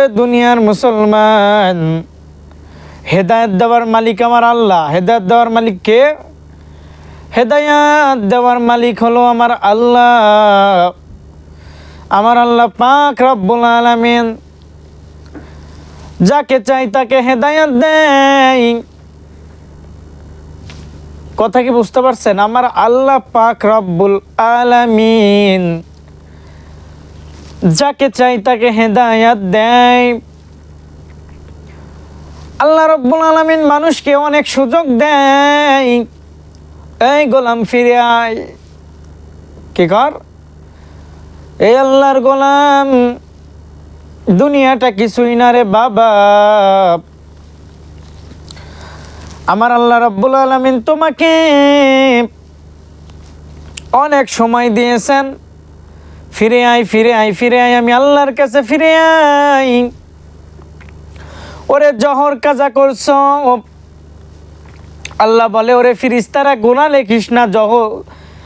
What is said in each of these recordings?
দুনিয়ার মুসলমান, হেদায়েত দেওয়ার মালিক আমার আল্লাহ। হেদায়েত দেওয়ার মালিক কে? হেদায়েত দেওয়ার মালিক হলো আমার আল্লাহ, আমার আল্লাহ পাক রব্বুল আলামিন। যাকে চাই তাকে হেদায়েত দেয়। কথা কি বুঝতে পারছেন? আমার আল্লাহ পাক রব্বুল আলামিন যাকে চাই তাকে হেদায়েত দেয়। আল্লাহ রব্বুল আলামিন মানুষকে অনেক সুযোগ দেয়। এই গোলাম ফিরে আয়, কি কর? এই আল্লাহর গোলাম, দুনিয়াটা কিছুই না রে বাবা। আমার আল্লাহ রব্বুল আলামিন তোমাকে অনেক সময় দিয়েছেন। ফিরে আয়, ফিরে আয়, ফিরে আয়, আমি আল্লাহর কাছে ফিরে আয়। ওরে জহর কাজা করছো, আল্লাহ বলে ওরে ফিরিস্তারা গুনাহ লেখিস না, জহর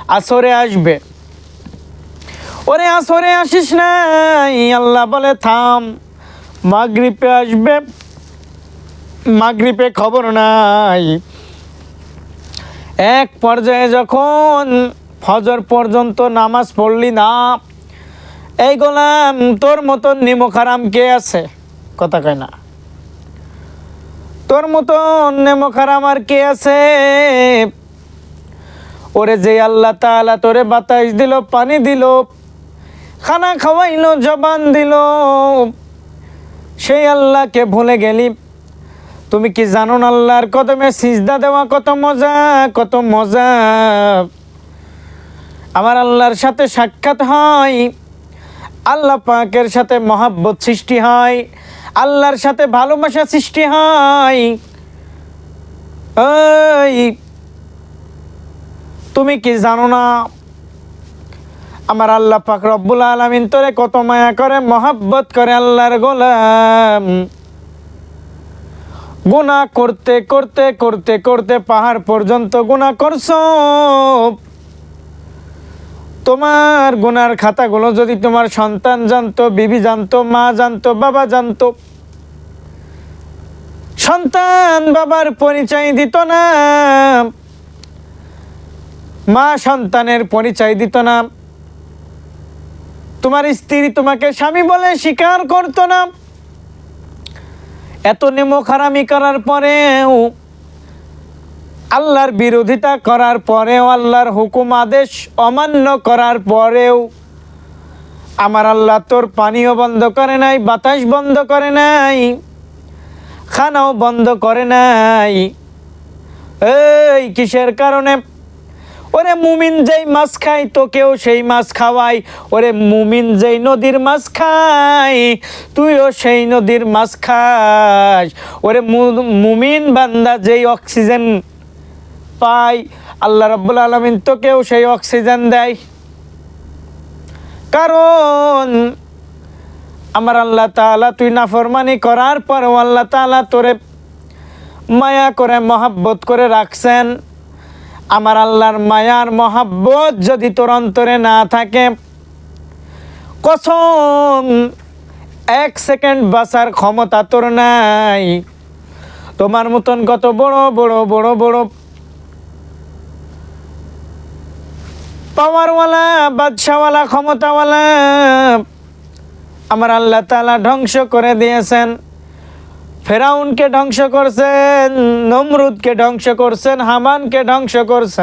আসরে আসবে। ওরে আসরে আসিস নাই, আল্লাহ বলে থাম, মাগরিবে আসবে। মাগরিবে খবর নাই। এক পর্যায়ে যখন ফজর পর্যন্ত নামাজ পড়লি না, এই গোলাম তোর মতন নিমক-হারাম কে আছে? কথা কয় না। তোর মতন নিমক-হারাম আর কে আছে? ওরে যে আল্লাহ তাআলা তোরে বাতাস দিল, পানি দিল, খানা খাওয়াইলো, জবান দিল, সেই আল্লাহকে ভুলে গেলি। তুমি কি জানো না আল্লাহর কদমে সিজদা দেওয়া কত মজা, কত মজা। আমার আল্লাহর সাথে সাক্ষাৎ হয়, আল্লাহ পাকের সাথে মহাব্বত সৃষ্টি হয়, আল্লাহর সাথে ভালোবাসা সৃষ্টি হয়। ওই তুমি কি জানো না আমার আল্লাহ পাক রব্বুল আলামিন তোরে কত মায়া করে, মহাব্বত করে। আল্লাহর গোলাম, গুনাহ করতে করতে করতে করতে পাহাড় পর্যন্ত গুনাহ করছো। তোমার গুনার খাতাগুলো যদি তোমার সন্তান জানতো, বিবি জানতো, মা জানতো, বাবা জানতো, সন্তান বাবার পরিচয় দিত না, মা সন্তানের পরিচয় দিত না, তোমার স্ত্রী তোমাকে স্বামী বলে স্বীকার করতো না। এত নিমক-হারামি করার পরেও, আল্লাহর বিরোধিতা করার পরেও, আল্লাহর হুকুম আদেশ অমান্য করার পরেও আমার আল্লাহ তোর পানিও বন্ধ করে নাই, বাতাস বন্ধ করে নাই, খানাও বন্ধ করে নাই। এই কিসের কারণে? ওরে মুমিন যেই মাছ খায় তোকেও সেই মাছ খাওয়াই। ওরে মুমিন যেই নদীর মাছ খায় তুইও সেই নদীর মাছ খাস। ওরে মুমিন বান্দা যেই অক্সিজেন পায়, আল্লাহ রাব্বুল আলামিন তোকেও সেই অক্সিজেন দেয়। কারণ আমার আল্লাহ তাআলা তুই নাফরমানি করার পরেও আল্লাহ তাআলা তোরে মায়া করে, মহাব্বত করে রাখছেন। আমার আল্লাহর মায়ার মহাব্বত যদি তোর অন্তরে না থাকে, কসম এক সেকেন্ড বাঁচার ক্ষমতা তোর নাই। তোমার মতন কত বড় বড় বড় বড় পাওয়ারওয়ালা, বাদশাওয়ালা, ক্ষমতাওয়ালা আমার আল্লাহ তাআলা ধ্বংস করে দিয়েছেন। ফেরাউনকে ধ্বংস করছেন, নমরুদকে ধ্বংস করছেন, হামানকে ধ্বংস করছেন।